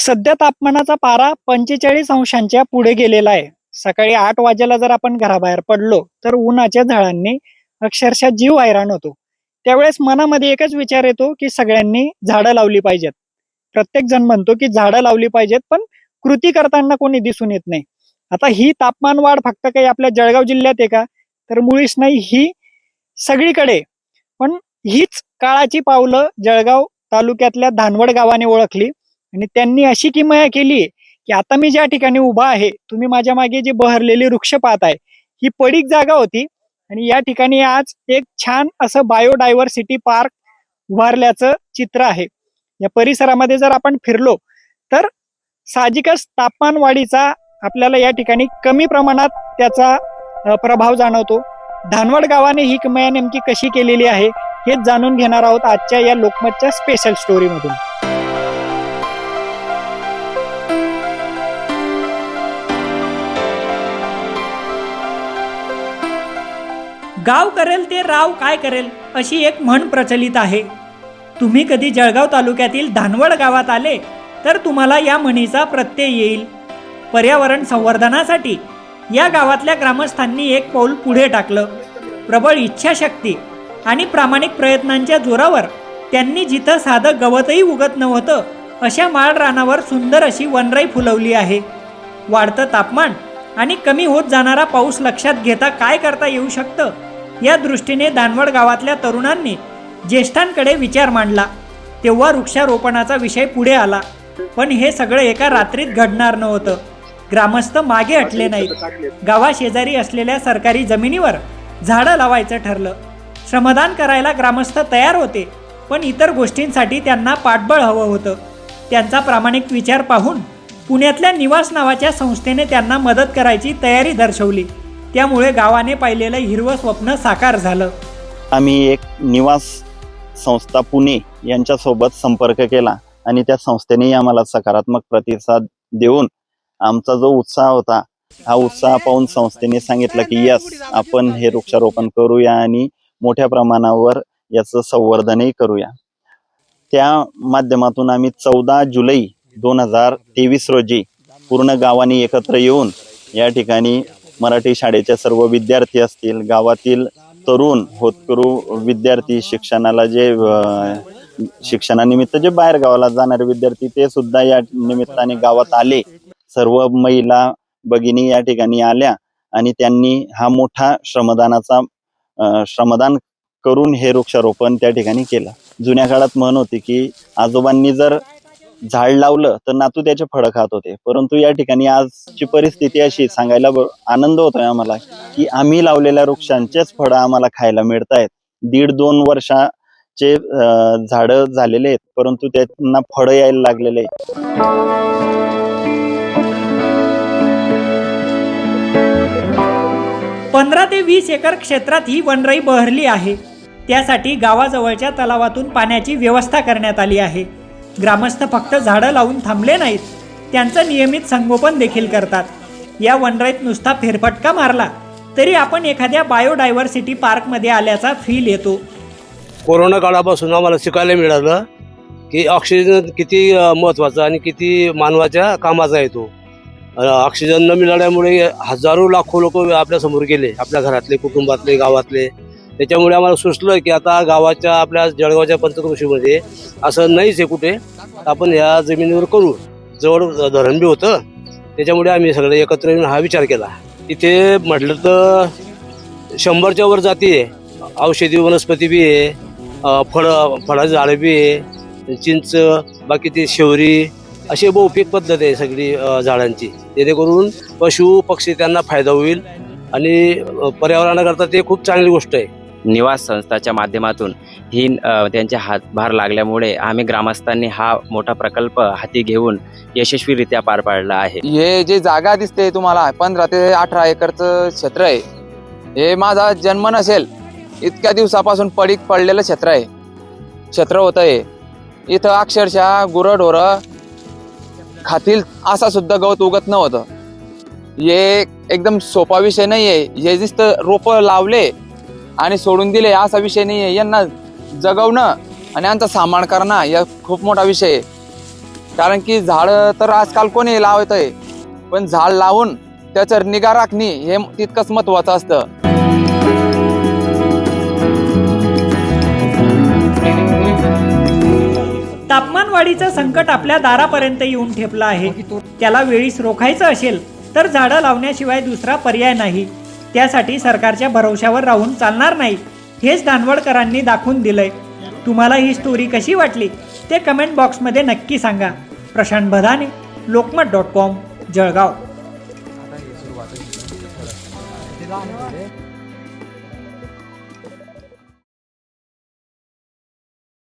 सध्या तापमानाचा पारा 45 अंशांच्या पुढे गेलेला आहे. सकाळी 8 वाजेला जर आपण घराबाहेर पडलो तर उन्हाच्या झळांनी अक्षरशः जीव हैराण होतो. त्यावेळेस मनामध्ये एकच विचार येतो की सगळ्यांनी झाडं लावली पाहिजेत. प्रत्येक जण म्हणतो की झाडं लावली पाहिजेत, पण कृती करताना कोणी दिसून येत नाही. आता ही तापमान वाढ फक्त काही आपल्या जळगाव जिल्ह्यात आहे का? तर मुळीच नाही, ही सगळीकडे. पण हीच काळाची पावलं जळगाव तालुक्यातल्या धानवड गावाने ओळखली आणि त्यांनी अशी किमया केली की आता मी ज्या ठिकाणी उभा आहे, तुम्ही माझ्या मागे जी बहरलेली वृक्ष पाहताय, ही पडीक जागा होती आणि या ठिकाणी आज एक छान असं बायोडायव्हर्सिटी पार्क उभारल्याचं चित्र आहे. या परिसरामध्ये जर आपण फिरलो तर साहजिकच तापमान वाढीचा आपल्याला या ठिकाणी कमी प्रमाणात त्याचा प्रभाव जाणवतो. धानवड गावाने ही किमया नेमकी कशी केलेली आहे हेच जाणून घेणार आहोत आजच्या या लोकमतच्या स्पेशल स्टोरीमधून. गाव करेल ते राव काय करेल अशी एक म्हण प्रचलित आहे. तुम्ही कधी जळगाव तालुक्यातील धानवड गावात आले तर तुम्हाला या म्हणीचा प्रत्यय येईल. पर्यावरण संवर्धनासाठी या गावातल्या ग्रामस्थांनी एक पाऊल पुढे टाकलं. प्रबळ इच्छाशक्ती आणि प्रामाणिक प्रयत्नांच्या जोरावर त्यांनी जिथं साधं गवतही उगत नव्हतं अशा माळ रानावर सुंदर अशी वनराई फुलवली आहे. वाढतं तापमान आणि कमी होत जाणारा पाऊस लक्षात घेता काय करता येऊ शकतं या दृष्टीने धानवड गावातल्या तरुणांनी ज्येष्ठांकडे विचार मांडला. तेव्हा वृक्षारोपणाचा विषय पुढे आला. पण हे सगळं एका रात्रीत घडणार नव्हतं. ग्रामस्थ मागे हटले नाहीत. गावाशेजारी असलेल्या सरकारी जमिनीवर झाडं लावायचं ठरलं. श्रमदान करायला ग्रामस्थ तयार होते, पण इतर गोष्टींसाठी त्यांना पाठबळ हवं होतं. त्यांचा प्रामाणिक विचार पाहून पुण्यातल्या निवास नावाच्या संस्थेने त्यांना मदत करायची तयारी दर्शवली. त्यामुळे गावाने पाहिलेलं हिरवं स्वप्न साकार झालं. आम्ही एक निवास संस्था पुणे यांच्यासोबत संपर्क केला आणि त्या संस्थेने आम्हाला सकारात्मक प्रतिसाद देऊन आमचा जो उत्साह होता, हा उत्साह पाहून संस्थेने सांगितलं की यस, आपण हे वृक्षारोपण करूया आणि मोठ्या प्रमाणावर याचं संवर्धनही करूया. त्या माध्यमातून आम्ही 14 जुलै 2023 रोजी पूर्ण गावाने एकत्र येऊन या ठिकाणी मराठी शाळेचे सर्व विद्यार्थी असतील, गावातील तरुण होतकरू विद्यार्थी, शिक्षणानिमित्त जे बाहेर गावाला जाणारे विद्यार्थी, ते सुद्धा या निमित्ताने गावात आले. सर्व महिला भगिनी या ठिकाणी आल्या आणि त्यांनी हा मोठा श्रमदान करून हे वृक्षारोपण त्या ठिकाणी केलं. जुन्या काळात म्हण होती की आजोबांनी जर झाड लावलं तर नातू त्याचे फळं खात होते, परंतु या ठिकाणी आजची परिस्थिती अशी, सांगायला आनंद होतोय आम्हाला की आम्ही लावलेल्या वृक्षांचेच फळं आम्हाला खायला मिळत आहेत. 1.5-2 वर्षाचे झाडं झालेले आहेत, परंतु त्यांना फळं यायला लागलेले आहेत. 15 ते 20 एकर क्षेत्रात ही वनराई बहरली आहे. त्यासाठी गावाजवळच्या तलावातून पाण्याची व्यवस्था करण्यात आली आहे. ग्रामस्थ फक्त झाडं लावून थांबले नाहीत, त्यांचं नियमित संगोपन देखील करतात. या वनराईत नुसता फेरफटका मारला तरी आपण एखाद्या बायोडायव्हर्सिटी पार्कमध्ये आल्याचा फील येतो. कोरोना काळापासून आम्हाला शिकायला मिळालं की ऑक्सिजन किती महत्त्वाचा आणि किती मानवाच्या कामाचा आहे तो. ऑक्सिजन न मिळाल्यामुळे हजारो लाखो लोक आपल्यासमोर गेले, आपल्या घरातले, कुटुंबातले, गावातले. त्याच्यामुळे आम्हाला सुचलं की आता गावाच्या, आपल्या जळगावच्या पंचक्रोशीमध्ये असं नाहीच आहे कुठे, आपण ह्या जमिनीवर करू. जवळ धरण बी होतं, त्याच्यामुळे आम्ही सगळे एकत्र येऊन हा विचार केला. इथे म्हटलं तर 100च्या वर जाती आहे. औषधी वनस्पती बी आहे, फळाची झाडं बी आहे, चिंच, बाकी ते शेवरी, अशी बहुपीक पद्धत आहे सगळी झाडांची, जेणेकरून पशु पक्षी त्यांना फायदा होईल आणि पर्यावरणाकरता ते खूप चांगली गोष्ट आहे. निवास संस्थाच्या माध्यमातून ही त्यांच्या हातभार लागल्यामुळे आम्ही ग्रामस्थांनी हा मोठा प्रकल्प हाती घेऊन यशस्वीरित्या पार पाडला आहे. हे जे जागा दिसते तुम्हाला 15 ते 18 एकरचं क्षेत्र आहे, हे माझा जन्म नसेल इतक्या दिवसापासून पडीक पडलेलं क्षेत्र होतं. हे इथं अक्षरशः गुरंढोरं खातील असा सुद्धा गवत उगत नव्हतं. हे एकदम सोपा विषय नाही आहे. हे नुसतं रोपं लावले आणि सोडून दिले असा विषय नाही आहे. यांना जगवणं आणि यांचा सांभाळ करणं या खूप मोठा विषय आहे. कारण की झाडं तर आजकाल कोणी लावत आहे, पण झाड लावून त्याचं निगा राखणे हे तितकंच महत्वाचं असतं. तापमानवाढीचं संकट आपल्या दारापर्यंत येऊन ठेपलं आहे. त्याला वेळीच रोखायचं असेल तर झाडं लावण्याशिवाय दुसरा पर्याय नाही. त्यासाठी सरकारच्या भरवशावर राहून चालणार नाही, हेच दानवडकरांनी दाखवून दिलंय. तुम्हाला ही स्टोरी कशी वाटली ते कमेंट बॉक्समध्ये नक्की सांगा. प्रशांत भदाने, लोकमत.com, जळगाव.